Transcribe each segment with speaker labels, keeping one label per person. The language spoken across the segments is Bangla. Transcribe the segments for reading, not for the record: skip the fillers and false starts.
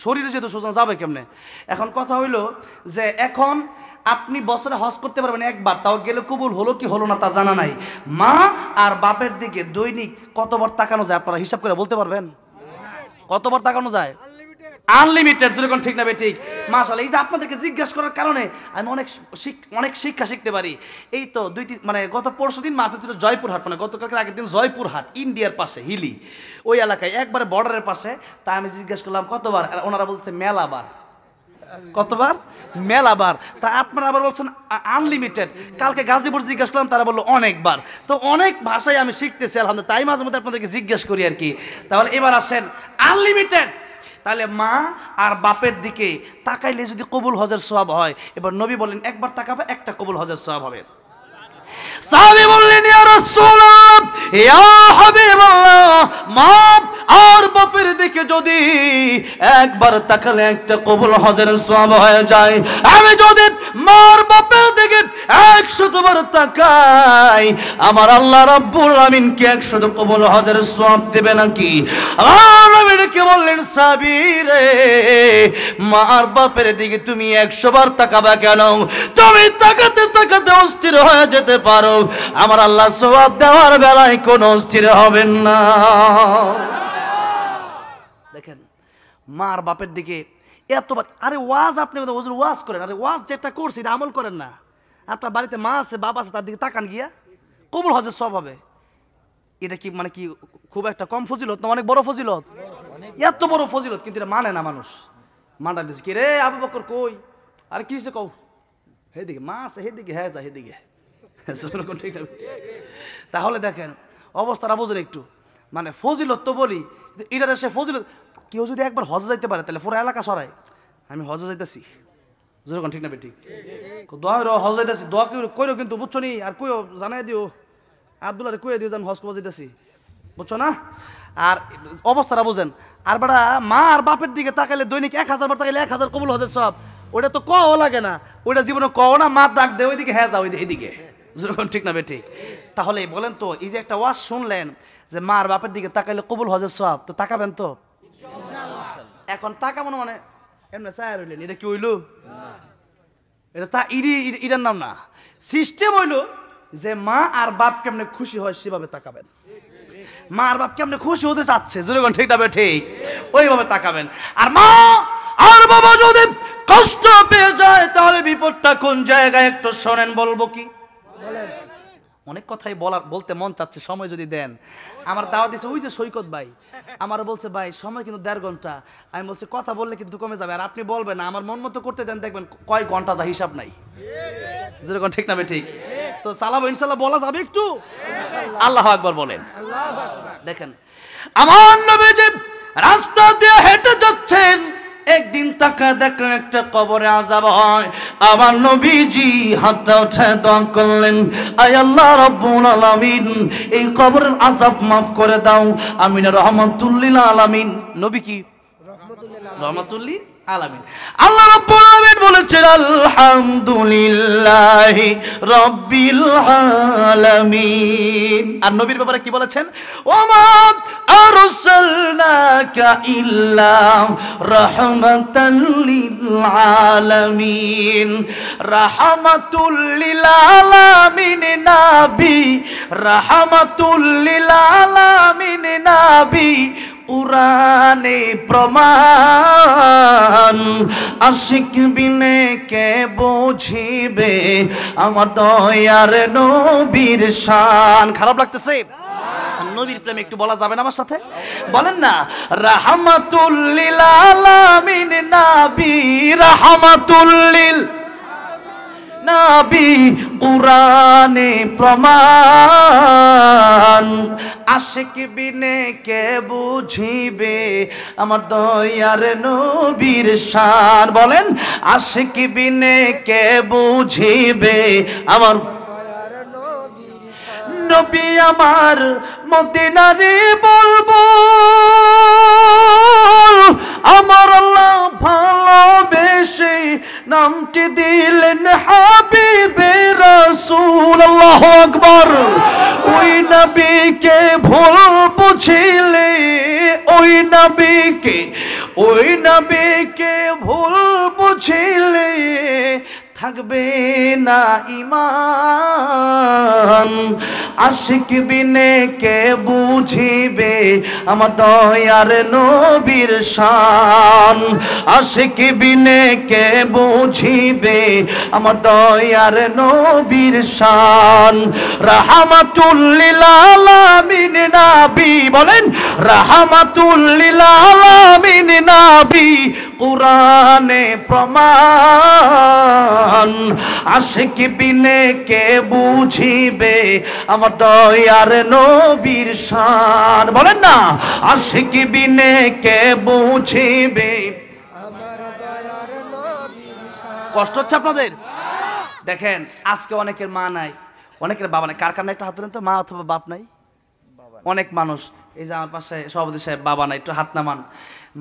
Speaker 1: শরীরে যেহেতু সোজা যাবে কেমনে। এখন কথা হইল যে এখন আপনি বছরে হজ করতে পারবেন একবার, তাও গেলে কবুল হলো কি হলো না তা জানা নাই। মা আর বাপের দিকে দৈনিক কতবার তাকানো যায় আপনারা হিসাব করে বলতে পারবেন? কতবার তাকানো যায়? আনলিমিটেড। যেরকম ঠিক না ঠিক? মাশাআল্লাহ। এই যে আপনাদেরকে জিজ্ঞাসা করার কারণে আমি অনেক শিক্ষা শিখতে পারি। এই তো মানে গত পরশুদিন মাহফিল ছিল জয়পুরহাট, মানে গতকালকে আগের দিন জয়পুরহাট, ইন্ডিয়ার পাশে হিলি ওই এলাকায় একবারে বর্ডারের পাশে। তাই আমি জিজ্ঞাসা করলাম কতবার, আর ওনারা বলছে মেলাবার। কতবার? মেলাবার। তা আপনারা আবার বলছেন আনলিমিটেড। কালকে গাজীপুর জিজ্ঞাসা করলাম, তারা বললো অনেকবার। তো অনেক ভাষায় আমি শিখতেছি আলহামদুলিল্লাহ, তাই মাঝে মধ্যে আপনাদেরকে জিজ্ঞাসা করি আর কি। তাহলে এবার আসেন আনলিমিটেড। তাহলে মা আর বাপের দিকে তাকাইলে যদি কবুল হজের সওয়াব হয়, এবার নবী বললেন একবার তাকাবে একটা কবুল হজের সওয়াব হবে। সাহাবী বললেন ইয়া রাসূলুল্লাহ, ইয়া হাবিবাল্লাহ, মা আর বাপের দিকে যদি একবার তাকালে একটা কবুল হজের সওয়াব হয়ে যায়, আমি যদি মার বাপের দিকে 100 বার তাকাই, আমার আল্লাহ রাব্বুল আমিন কি 100 কবুল হজের সওয়াব দেবে নাকি? নবীকে বললেন সাহাবী রে, মার বাপের দিকে তুমি 100 বার তাকাবা কেন? তুমি তাকাতে তাকাতে অস্থির হয়ে যেতে পারো, আমার আল্লাহ সওয়াব দেওয়ার বেলায় কোনো অস্থির হবেন না। দেখেন মার বাপের দিকে এতবার। আরে ওয়াজ আপনি হুজুর ওয়াজ করেন, আরে ওয়াজ যেটা করছি এটা আমল করেন না। আপনার বাড়িতে মা আছে বাবা আছে, তার দিকে তাকান গিয়া, কবুল হজের সওয়াব হবে। এটা কি মানে কি খুব একটা কম ফজিলত না অনেক বড় ফজিলত? এত বড় ফজিলত, কিন্তু এটা মানে না মানুষ। মানটা দিচ্ছে কি রে আবু বকর কই, আরে কি হয়েছে কও, হেদিকে মা আছে হেদিকে, হ্যাঁ যা হেদিকে। তাহলে দেখেন অবস্থাটা বোঝেন একটু, মানে ফজিলত তো বলি, এটা সে ফজিলত। কেউ যদি একবার হজে যাইতে পারে তাহলে পুরো এলাকা সরায় আমি হজে যাইতেছি, যেরকম ঠিক না ঠিক? দোয়া হজ যাইতেছি, দোয়া কইরো কিন্তু বুঝছো নি, আর কইও জানাই দিও আব্দুল্লাহ কইয়ে দিও যে আমি হজ করবো যাইতেছি, বুঝছো না? আর অবস্থাটা বোঝেন। আর বেটা মা আর বাপের দিকে তাকাইলে দৈনিক 1000 বার তাকাইলে 1000 কবুল হজের সব, ওটা তো কও লাগে না, ওইটা জীবনে কও না, মা ডাক দে ওইদিকে, হ্যাঁ যাও এইদিকে, যেরকম ঠিক না ঠিক? তাহলে বলেন তো এই যে একটা ওয়াজ শুনলেন যে মার বাপের দিকে তাকাইলে কবুল হজের সব, তো তাকাবেন তো? এখন তাকাবো মানে এমনি চায় রইলেন, এটা কি হইল? এটা তা ইটার নাম না। সিস্টেম হইল যে মা আর বাপ কেমনে খুশি হয় সেভাবে তাকাবেন। মা আর বাপ কেমনে খুশি হতে চাচ্ছে, যেরকম ঠিক না ঠিক ওইভাবে তাকাবেন। আর মা আর বাবা যদি কষ্ট পেয়ে যায় তাহলে বিপদটা কোন জায়গায় একটু শোনেন, বলবো কি? অনেক কথাই বলতে মন চাচ্ছে, সময় যদি দেন। আমার দাওয়াত দিচ্ছে ওই যে সৈকত ভাই, আমার বলছে ভাই সময় কিন্তু 1.5 ঘন্টা। আমি বলছি কথা বললে কিন্তু কমে যাবে, আর আপনি বলবেন না, আমার মন মতো করতে দেন, দেখবেন কয় ঘন্টা যা হিসাব নাই, যেরকম ঠিক না ঠিক? তো চালাবো ইনশাল্লাহ, বলা যাবে একটু। আল্লাহু আকবার বলেন। দেখেন আমার নবী যে রাস্তা দিয়ে হেঁটে যাচ্ছেন, একদিন তাকা দেখলেন একটা কবরে আযাব হয়। আমার নবীজি হাতটা উঠে দোয়া করলেন, আয় আল্লাহ রাব্বুল আলামিন, এই কবরের আযাব মাফ করে দাও, আমিন রাহমাতুল লিল আলামিন। নবী কি রাহমাতুল লিল আলামিন? আল্লাহ রাব্বুল আলামিন বলেছেন আলহামদুলিল্লাহি রাব্বিল আলামিন। আর নবীর ব্যাপারে কি বলেছেন? ওমা আরসালনাকা ইল্লা রাহমাতাল লিল আলামিন। রাহমাতুল লিল আলামিন নবী, রাহমাতুল লিল আলামিন নবী, কুরআনে প্রমাণ, আশিক বিনে কে বুঝিবে আমার দয়ার নবীর শান। খারাপ লাগতেছে? নবীর প্রেমে একটু বলা যাবে না আমার সাথে? বলেন না, রাহমাতুল লিল আলামিন নবী, রাহমাতুল লিল নবী, কুরআনে প্রমাণ, আশিক বিনে কে বুঝিবে আমার দয়ার নবীর শান। বলেন, আশিক বিনে কে বুঝিবে আমার নবী আমার মদিনারে বলবো, আমার আল্লাহ ভালোবেসে নামটি দিলেন হাবিবে রাসূল। আল্লাহু আকবার। ওই নবীকে ভুল বুঝিলে ওই নবীকে ভুল বুঝিলে থাকবে না ঈমান। আশিক বিনে কে বুঝিবে আমার দয়ার নবীর শান। আশিক বিনে কে বুঝিবে আমার দয়ার নবীর শান। রাহমাতুল লিল আলামিন নবী, বলেন রাহমাতুল লিল আলামিন নবী, কুরআনে প্রমাণ। আশিক বিনে কে বুঝিবে আমার দয়ার নবীর শান। বলেন না, আশিক বিনে কে বুঝিবে আমার দয়ার নবীর শান। কষ্ট হচ্ছে আপনাদের? দেখেন আজকে অনেকের মা নাই, অনেকের বাবা নাই। কার কার নাই একটু হাত তুলেন তো, মা অথবা বাপ নাই? অনেক মানুষ, এই যে আমার পাশে সভাপতি সাহেব, বাবা নাই, একটু হাত নামান।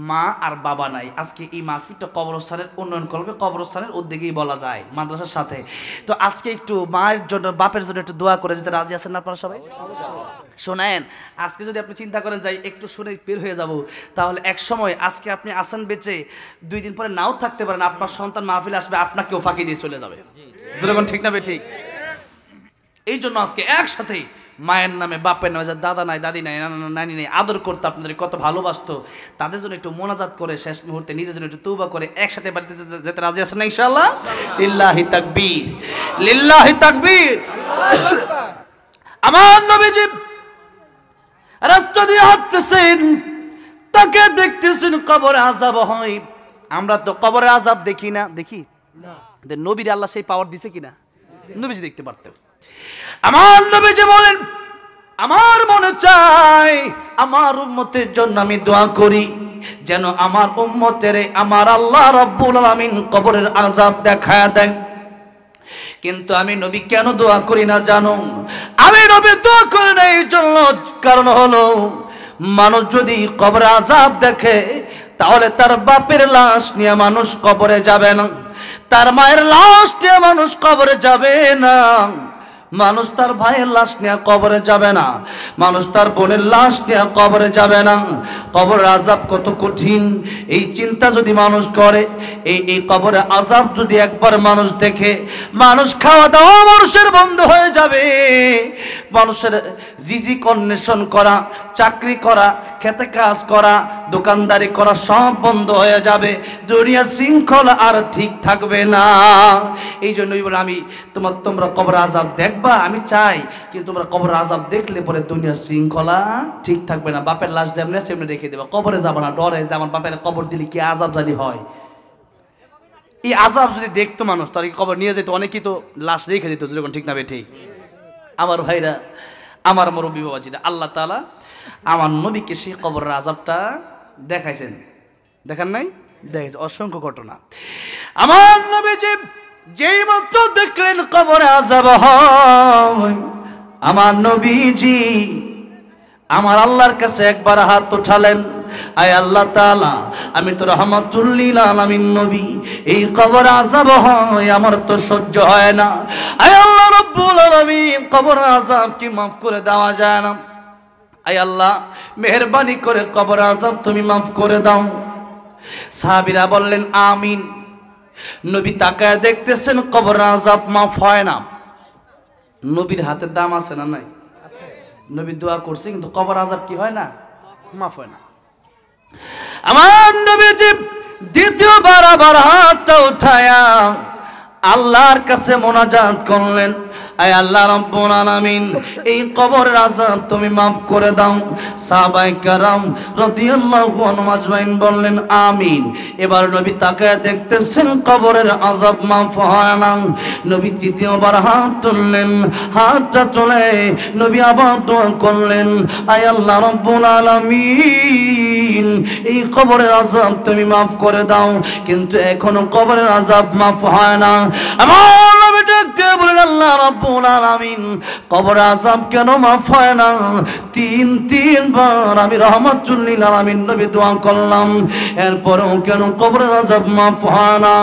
Speaker 1: মা আর বাবা নাই। আজকে এই মাহফিলটা কবরস্থানের উন্নয়ন করবে, কবরস্থানের উদ্যোগেই বলা যায়, মাদ্রাসার সাথে। তো আজকে একটু মায়ের জন্য বাপের জন্য একটু দোয়া করে যেতে রাজি আছেন না আপনারা সবাই? শোনেন, আজকে যদি আপনি চিন্তা করেন যাই একটু শুনে বের হয়ে যাব, তাহলে এক সময় আজকে আপনি আসেন বেঁচে, 2 দিন পরে নাও থাকতে পারেন, আপনার সন্তান মাহফিলে আসবে, আপনাকেও ফাঁকি দিয়ে চলে যাবে। যেরকম ঠিক না বে ঠিক? এই জন্য আজকে একসাথে মায়ের নামে, বাপের নামে, যার দাদা নাই, দাদি নাই, নানি নাই, আদর করতো, আপনাদের কত ভালোবাসতো, তাদের জন্য একটু মোনাজাত করে শেষ মুহূর্তে নিজের জন্য একটু তওবা করে একসাথে বাড়িতে যেতে রাজি আছেন না ইনশাআল্লাহ? লিল্লাহি তাকবীর, লিল্লাহি তাকবীর। আমার নবীজি রাস্তা দিয়ে হাঁটতেছেন, তাকে দেখতেছেন কবরে আযাব হয়। আমরা তো কবরে আযাব দেখি না, দেখি না? নবীর আল্লাহ সেই পাওয়ার দিছে কিনা? নবীজি দেখতে পারতেন। আমার নবীজি বলেন, আমার মনে চায় আমার উম্মতের জন্য আমি দোয়া করি, যেন আমার উম্মতের আমার আল্লাহ রাব্বুল আলামিন কবরের আযাব দেখায় দেয়। কিন্তু আমি নবী কেন দোয়া করি না জানো? আমি নবী দোয়া করি না এই জন্য, কারণ হলো মানুষ যদি কবরে আযাব দেখে, তাহলে তার বাপের লাশ নিয়ে মানুষ কবরে যাবে না, তার মায়ের লাশ নিয়ে মানুষ কবরে যাবে না, মানুষ তার ভাইয়ের লাশ নিয়ে কবরে যাবে না, মানুষ তার বোনের লাশ নিয়ে কবরে যাবে না। কবরের আযাব কত কঠিন, এই চিন্তা যদি মানুষ করে, এই কবরের আযাব যদি একবার মানুষ দেখে, মানুষ খাওয়া দাওয়া মানুষের বন্ধ হয়ে যাবে, মানুষের রিজিক অন্বেষণ করা, চাকরি করা, খেতে কাজ করা, দোকানদারি করা সব বন্ধ হয়ে যাবে, দুনিয়া শৃঙ্খলা আর ঠিক থাকবে না। এই জন্যই বলে আমি তোমরা কবর আযাব দেখবা, আমি চাই, কিন্তু তোমরা কবর আযাব দেখলে পরে দুনিয়ার শৃঙ্খলা ঠিক থাকবে না। বাপের লাশ যেমন সেমনি রেখে দেবা, কবরে যাবা না, ডরে যে আমার বাপের কবর দিলে কি আযাব জানি হয়। এই আযাব যদি দেখতো মানুষ, তার কবর নিয়ে যেত, অনেকেই তো লাশ রেখে দিত, যেরকম ঠিক না বে ঠিক? আমার ভাইরা, আমার মুরব্বী বাবাজিরা, আল্লাহ তাআলা আমার নবীকে সেই কবরের আযাবটা দেখাইছেন, দেখান নাই? দেখেছে অসংখ্য ঘটনা। আমার নবীজি যেই মাত্র দেখলেন কবরে আযাব হয়, আমার নবীজি আমার আল্লাহর কাছে একবার হাত উঠালেন, আয় আল্লাহ তাআলা, আমি তো রাহমাতুল লিল আলামিন নবী, এই কবর আযাব হয় আমার তো সহ্য হয় না, আয় আল্লাহ রাব্বুল আলামিন, কবর আযাব কি মাফ করে দেওয়া যায় না? আয় আল্লাহ, মেহেরবানি করে কবর আযাব তুমি মাফ করে দাও। সাহাবীরা বললেন আমিন। নবী তাকায় দেখতেছেন কবর আযাব মাফ হয় না। নবীর হাতের দাম আছে না নাই? নবী দোয়া করছে, কিন্তু কবর আযাব কি হয় না? মাফ হয় না। আমার নবীজি দ্বিতীয়বার আবার হাতটা উঠায়া আল্লাহর কাছে মোনাজাত করলেন, আয় আল্লাহ রাব্বুল আলামিন, এই কবরের আযাব তুমি মাফ করে দাও। সাহাবায়ে কেরাম রাদিয়াল্লাহু আনহুম আজমাইন বললেন আমিন। এবার নবী তাকায় দেখতেছেন কবরের আযাব মাফ হয় না। নবী তৃতীয়বার হাত তুললেন, হাতটা তুলে নবী আবার দোয়া করলেন, আয় আল্লাহ রাব্বুল আলামিন, এই কবরের আযাব তুমি মাফ করে দাও। কিন্তু এখনো কবরের আযাব মাফ হয় না। আমার নবী দেখতে বলেন, আল্লাহ রাব্বুল আলামিন কবর আযাব কেন মাফ হয় না? তিনবার আমি রাহমাতুল লিল আলামিন নবী দোয়া করলাম, এরপরেও কেন কবরের আযাব মাফ হয় না?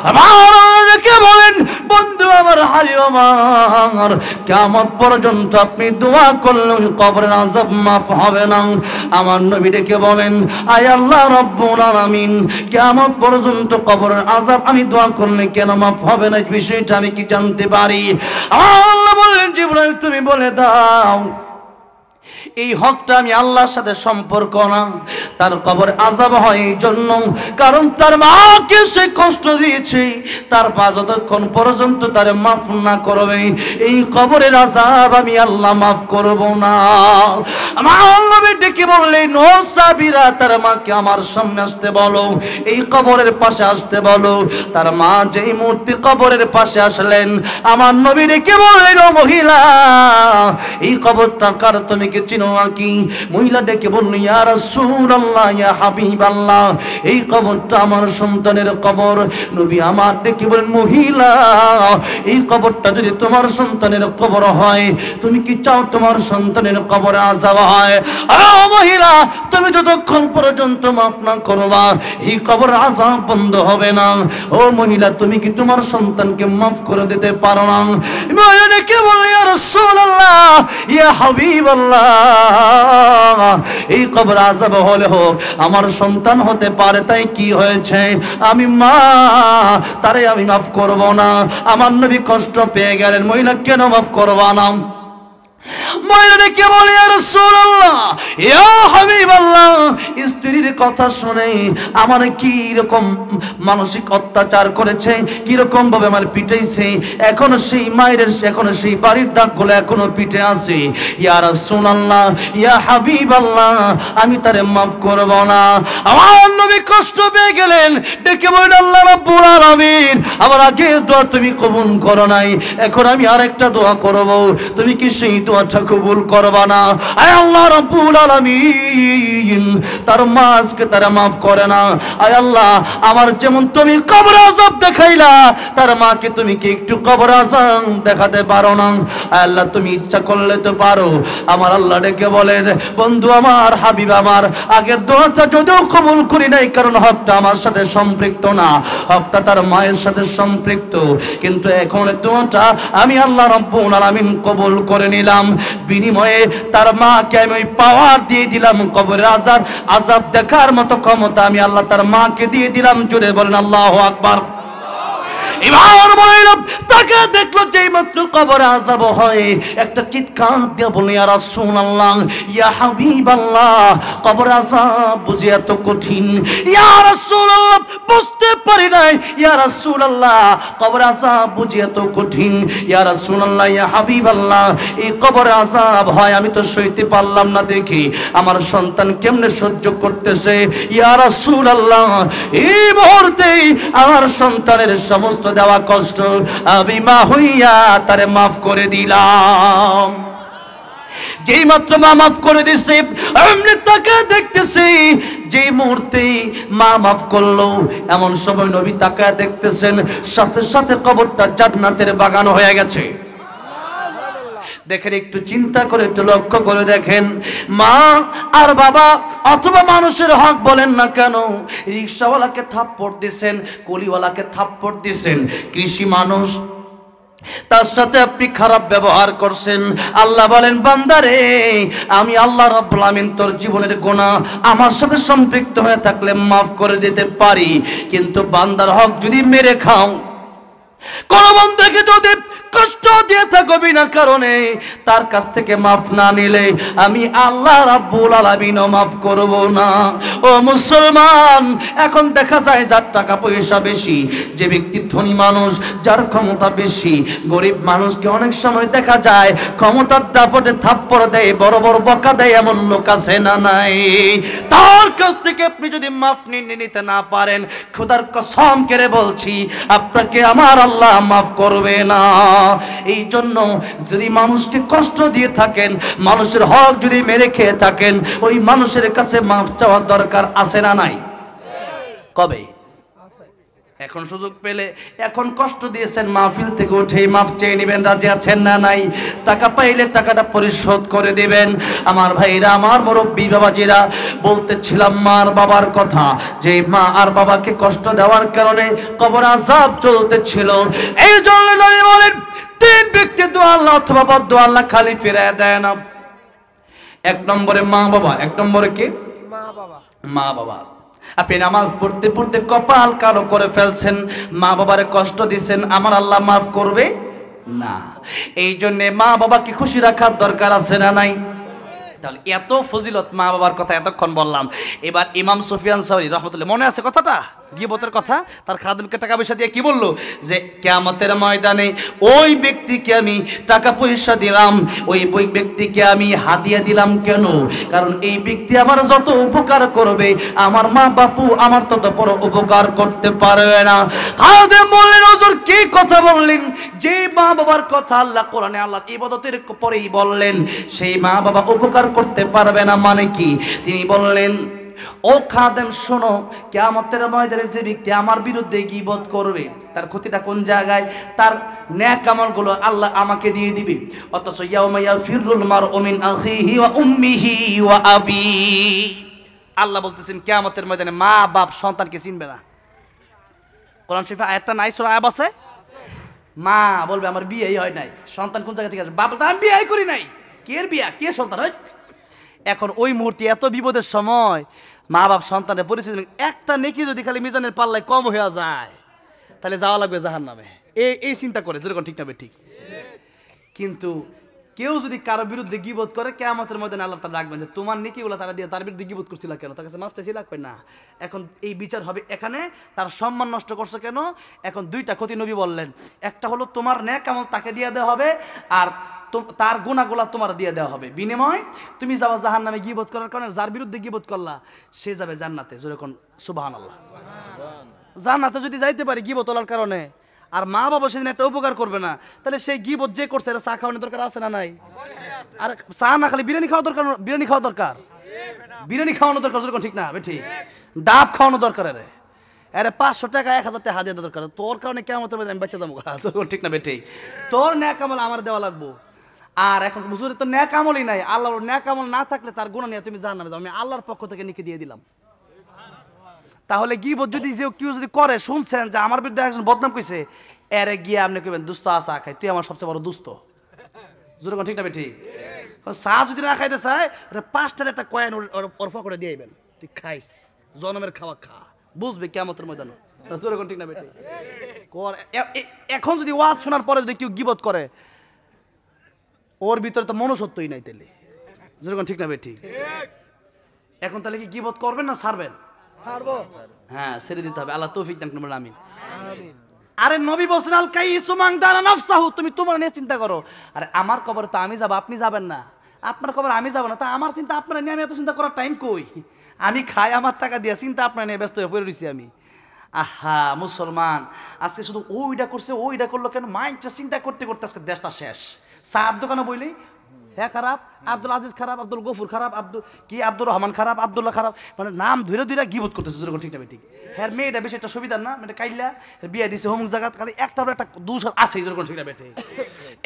Speaker 1: আমার কে বলেন বন্ধু আমার, হাবিব আমার, কিয়ামত পর্যন্ত আপনি দোয়া করলে কবরের আযাব মাফ হবে না। আমার নবী ডেকে বলেন, আয় আল্লাহ রাব্বুল আলামিন, কিয়ামত পর্যন্ত কবরের আযাব আমি দোয়া করলে কেন মাফ হবে না, বিষয়টা আমি কি জানতে পারি? আল্লাহ বললেন, জিবরাইল তুমি বলে দাও, এই হকটা আমি আল্লাহর সাথে সম্পর্ক না, তার কবর আযাব হয় এই জন্য কারণ তার মাকে সে কষ্ট দিয়েছে, তার মা যতক্ষণ পর্যন্ত তারে মাফ না করবে এই কবরের আযাব আমি আল্লাহ মাফ করব না। আমার আল্লাহ ডেকে বললেন, ও সাবিরা, তার মাকে আমার সামনে আসতে বলো, এই কবরের পাশে আসতে বলো। তার মা যেই মুহূর্তে কবরের পাশে আসলেন, আমার নবী ডেকে বললেন, ও মহিলা, এই কবরটা কার, তুমি কি চিনো নাকি? মহিলা ডেকে বলল, ইয়া রাসূলুল্লাহ, ইয়া হাবিবাল্লাহ, এই কবরটা আমার সন্তানের কবর। নবী আমার ডেকে বলেন, মহিলা, এই কবরটা যদি তোমার সন্তানের কবর হয়, তুমি কি চাও তোমার সন্তানের কবরে আযাব হয়? ও মহিলা, তুমি যতক্ষণ পর্যন্ত মাফ না করবা এই কবর আযাব বন্ধ হবে না। ও মহিলা, তুমি কি তোমার সন্তানকে মাফ করে দিতে পারো না? মহিলা ডেকে বলল, ইয়া রাসূলুল্লাহ, ইয়া হাবিবাল্লাহ, এই কবর আযাব হলে হোক, আমার সন্তান হতে পারে, তাই কি হয়েছে, আমি মা, তারে আমি মাফ করব না। আমার নবী কষ্ট পেয়ে গেলেন, মহিলা কেন মাফ করবা না? মহিলাকে বলে, ইয়া রাসূলুল্লাহ, ইয়া হাবিবাল্লাহ, স্ত্রীর কথা শুনে আমার কি রকম মানসিক অত্যাচার করেছে, কি রকম ভাবে আমার পিটাইছে, এখনো সেই মায়ের, এখনো সেই বাড়ির দাগগুলো এখনো পিঠে আছে। ইয়া রাসূলুল্লাহ, ইয়া হাবিবাল্লাহ, আমি তারে মাফ করব না। আমার নবী কষ্ট পেয়ে গেলেন, ডেকে বলেন, আল্লাহ রাব্বুল আলামিন, আমার আগে দোয়া তুমি কবুল করো নাই, এখন আমি আরেকটা দোয়া করব, তুমি কি সেই দোয়াটা কবুল করবা না? আয় আল্লাহ রাব্বুল আলামিন, তার মা আজকে তারা মাফ করে না। আয় আল্লাহ, আমার যেমন তুমি কবর আযাব দেখাইলা, তার মাকে তুমি কি একটু কবর আযাব দেখাতে পারো না? আয় আল্লাহ, তুমি ইচ্ছা করলে তো পারো। আমার আল্লাহ ডেকে বলেন, বন্ধু আমার, হাবিব আমার, আগের দোয়াটা যদিও কবুল করি নাই, কারণ হকটা আমার সাথে সম্পৃক্ত না, হকটা তার মায়ের সাথে সম্পৃক্ত, কিন্তু এখন দোয়াটা আমি আল্লাহ রাব্বুল আলামিন কবুল করে নিলাম। বিনিময়ে তার মাকে আমি ওই পাওয়ার দিয়ে দিলাম, কবরের আযাব দেখার মতো ক্ষমতা আমি আল্লাহ তার মাকে দিয়ে দিলাম। জোরে বলেন আল্লাহু আকবার। এবার মহিলা তাকে দেখলো, যেই মাত্র কবরে আযাব হয়, একটা চিৎকার দিয়ে বলে, ইয়া রাসূলুল্লাহ, ইয়া হাবিবাল্লাহ, কবরে আযাব বুঝি এত কঠিন? ইয়া রাসূলুল্লাহ, বুঝতে পারি নাই। ইয়া রাসূলুল্লাহ, কবরে আযাব বুঝি এত কঠিন? ইয়া রাসূলুল্লাহ, ইয়া হাবিবাল্লাহ, এই কবরে আযাব হয়, আমি তো সইতে পারলাম না, দেখি আমার সন্তান কেমনে সহ্য করতেছে। ইয়া রাসূলুল্লাহ, এই মুহূর্তেই আমার সন্তানের সমস্ত দেওয়া কষ্ট আমি মা হইয়া তারে মাফ করে দিলাম। যেই মাত্র মা মাফ করে দিছে, এমনি তাকে দেখতেছি, যেই মুহূর্তে মা মাফ করলো, এমন সময় নবী তাকে দেখতেছেন, সাথে সাথে কবরটা জান্নাতের বাগান হয়ে গেছে। দেখেন, একটু চিন্তা করে, একটু লক্ষ্য করে দেখেন, মা আর বাবা অথবা মানুষের হক বলেন না কেন, রিকশাওয়ালাকে থাপ্পড় দিছেন, কুলিওয়ালাকে থাপ্পড় দিছেন, কৃষি মানুষ, তার সাথে আপনি খারাপ ব্যবহার করছেন। আল্লাহ বলেন, বান্দারে, আমি আল্লাহ রাব্বুল আমিন তোর জীবনের গুনাহ আমার সাথে সম্পৃক্ত হয়ে থাকলে মাফ করে দিতে পারি, কিন্তু বান্দার হক যদি মেরে খাও, কোন বান্দাকে যদি কষ্ট দিয়ে থাকো বিনা কারণে, তার কাছ থেকে মাফ না নিলে আমি আল্লাহ রাব্বুল আলামিনও মাফ করব না। ও মুসলমান, এখন দেখা যায় যার টাকা পয়সা বেশি, যে ব্যক্তি ধনী মানুষ, যার ক্ষমতা বেশি, গরিব মানুষকে অনেক সময় দেখা যায় ক্ষমতার দাপটে থাপ্পড় দেয়, বড় বড় বকা দেয়, এমন লোক আছে না নাই? তার কাছ থেকে আপনি যদি মাফ নিতে না পারেন, খোদার কসম করে বলছি, আপনাকে আমার আল্লাহ মাফ করবে না। এই জন্য যদি মানুষকে কষ্ট দিয়ে থাকেন, মানুষের হক যদি মেরে খেয়ে থাকেন, ওই মানুষের কাছে মাফ চাওয়ার দরকার আছে না নাই? কবে? এখন সুযোগ পেলে, এখন কষ্ট দিয়েছেন, মাহফিল থেকে উঠেই মাফ চেয়ে নেবেন, রাজি আছেন না নাই? টাকা পাইলে টাকাটা পরিশোধ করে দিবেন। আমার ভাইরা, আমার মুরব্বী বাবাজিরা, বলতেছিলাম মার বাবার কথা, যে মা আর বাবাকে কষ্ট দেওয়ার কারণে কবর আযাব চলতেছিল। এই জন্য নবী বলেন, তিন ব্যক্তি দোয়া আল্লাহ অথবা বদদোয়া আল্লাহ খালি ফিরায় দেয় না। এক নম্বরে মা বাবা। এক নম্বরে কি? মা বাবা। মা বাবা। আপনি নামাজ পড়তে পড়তে কপাল কালো করে ফেলছেন, মা বাবারে কষ্ট দিচ্ছেন, আমার আল্লাহ মাফ করবে না। এই জন্যে মা বাবাকে খুশি রাখার দরকার আছে না নাই? তাহলে এত ফজিলত মা বাবার কথা এতক্ষণ বললাম। এবার ইমাম সুফিয়ান সাওরি রহমতুল্লাহ, মনে আছে কথাটা, গীবতের কথা? তার খাদেমকে টাকা পয়সা দিয়ে কি বললো? যে কিয়ামতের ময়দানে ওই ব্যক্তিকে আমি টাকা পয়সা দিলাম, ওই ব্যক্তিকে আমি হাদিয়া দিলাম। কেন? কারণ এই ব্যক্তি আমার যত উপকার করবে, আমার মা বাপু আমার তত বড় উপকার করতে পারবে না। খাদেম বললেন, হুজুর কি কথা বললেন? যে মা বাবার কথা আল্লাহ কোরআনে আল্লাহর ইবাদতের পরেই বললেন, সেই মা বাবা উপকার করতে পারবে না মানে কি? তিনি বললেন, ও খাদেম শোনো, কিয়ামতের ময়দানে যে ব্যক্তি আমার বিরুদ্ধে গীবত করবে, তার ক্ষতিটা কোন জায়গায়? তার নেক আমলগুলো আল্লাহ আমাকে দিয়ে দিবে। অথচ ইয়াউমা ইয়াফিরুল মারউ মিন আখিহি ওয়া উম্মিহি ওয়া আবি, আল্লাহ বলতেছেন কিয়ামতের ময়দানে মা বাপ সন্তানকে চিনবে না। কোরআন শরীফে আয়াতটা নাই, সূরা আয়াব আছে। মা বলবে আমার বিয়েই হয় নাই, সন্তান কোন জায়গা থেকে আসবে? বাবা, আমি বিয়েই করি নাই, কে বিয়া, কে সন্তান? এখন ওই মুহূর্তে এত বিপদের সময় মা বাপ সন্তানের পরিচয়, একটা নেকি যদি খালি মিজানের পাল্লায় কম হয়ে যায়, তাহলে যাওয়া লাগবে জাহান্নামে। এই চিন্তা করে, যেরকম ঠিক না ঠিক। কিন্তু কেউ যদি কারো বিরুদ্ধে গীবত করে, কিয়ামতের ময়দানে আল্লাহ তাআলা রাখবেন যে তোমার নেকিগুলো তারা দিয়ে তার বিরুদ্ধে গীবত করছিল কেন, তার কাছে মাফ চাইছিল না। এখন এই বিচার হবে এখানে, তার সম্মান নষ্ট করছো কেন? এখন দুইটা ক্ষতি নবী বললেন, একটা হলো তোমার নেক আমল তাকে দিয়ে দেওয়া হবে, আর তার গুনাহগুলো তোমার দিয়ে দেওয়া হবে। বিনিময় তুমি যাবা জাহান্নামে গীবত করার কারণে। যার বিরুদ্ধে গীবত করলা সে যাবে জান্নাতে। যেরকম সুবহানাল্লাহ, জান্নাতে যদি যাইতে পারি গীবত তোলার কারণে, আর মা বাবা সেদিন একটা উপকার করবে না, তাহলে সেই গীবত যে করছে এটা চা খাওয়ানোর দরকার আছে না নাই? আর চা না খালি বিরিয়ানি খাওয়া দরকার, বিরিয়ানি খাওয়া দরকার, বিরিয়ানি খাওয়ানো দরকার, যেরকম ঠিক না ঠিক? ডাব খাওয়ানো দরকার। আরে 500 টাকা 1000 টাকা হাদিয়া দেওয়া দরকার। তোর কারণে কিয়ামতের মধ্যে আমি বাঁচা যাবো, ঠিক না বেঠিক? তোর নেক আমল আমার দেওয়া লাগবো। আর এখন হুজুরের তো নেক আমলই নাই, আল্লাহর নেক আমল না থাকলে তার গুনাহ নিয়ে তুমি জাহান্নামে যাও। আমি আল্লাহর পক্ষ থেকে নিকে দিয়ে দিলাম। তাহলে গীবত যদি কেউ যদি করে, শুনছেন যে আমার বিরুদ্ধে একজন বদনাম কইছে, এরে গিয়ে আপনি কইবেন দোস্ত আসা খাই, তুই আমার সবচেয়ে বড় দোস্ত। যেরকম ঠিক না বেঠিক? চা যদি না খাইতে চায়, 5টার একটা কয়েন ওর পকেটে দিয়ে আইবেন, তুই খাইস, জনমের খাওয়া খা, বুঝবে কিয়ামতের ময়দানে। যেরকম ঠিক না বেঠিক? এখন যদি ওয়াজ শোনার পরে যদি কেউ গীবত করে, ওর ভিতরে তো মনুষ্যত্বই নাই তাহলে। যেরকম ঠিক না বেঠিক? এখন তাহলে কি গীবত করবেন না ছাড়বেন? ছাড়বো। হ্যাঁ, ছেড়ে দিতে হবে। আল্লাহ তৌফিক দান করুন, আমিন। আরে নবী বলছেন, আল কাইসু মান দানা নাফসাহু, তুমি তোমার নিয়ে চিন্তা করো। আরে আমার কবরে তো আমি যাব, আপনি যাবেন না। আপনার কবরে আমি যাব না, তা আমার চিন্তা আপনার নিয়ে আমি এত চিন্তা করার টাইম কই? আমি খাই আমার টাকা দিয়ে, চিন্তা আপনার নিয়ে ব্যস্ত হয়ে পড়ে রয়েছি আমি। আহা মুসলমান, আজকে শুধু ওইটা করছে ওইটা করলো কেন, মাইন্ডটা চিন্তা করতে করতে আজকে দেশটা শেষ। চার দোকানে বইলেই হ্যাঁ খারাপ, আব্দুল আজিজ খারাপ, আব্দুল গফুর খারাপ, আব্দুর রহমান খারাপ, আব্দুল্লাহ খারাপ, মানে নাম ধরে ধরে গীবত করতেছে। যেরকম ঠিক না ঠিক? হ্যাঁ, মেয়েটা বেশি একটা সুবিধা না, মানে কাইলা বিয়ে দিছে হোমুক জায়গা, খালি একটা দোষ আছে। যেরকম ঠিক না বেঠে?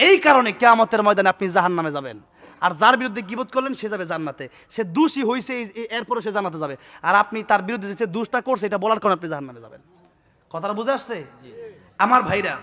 Speaker 1: এই কারণে কিয়ামতের ময়দানে আপনি জাহান্নামে যাবেন, আর যার বিরুদ্ধে গীবত করলেন সে যাবে জান্নাতে। সে দোষী হয়েছে, এরপরে সে জান্নাতে যাবে। আর আপনি তার বিরুদ্ধে যে দোষটা করছে এটা বলার কারণে আপনি জাহান্নামে যাবেন। কথাটা বুঝে আসছে আমার ভাইরা?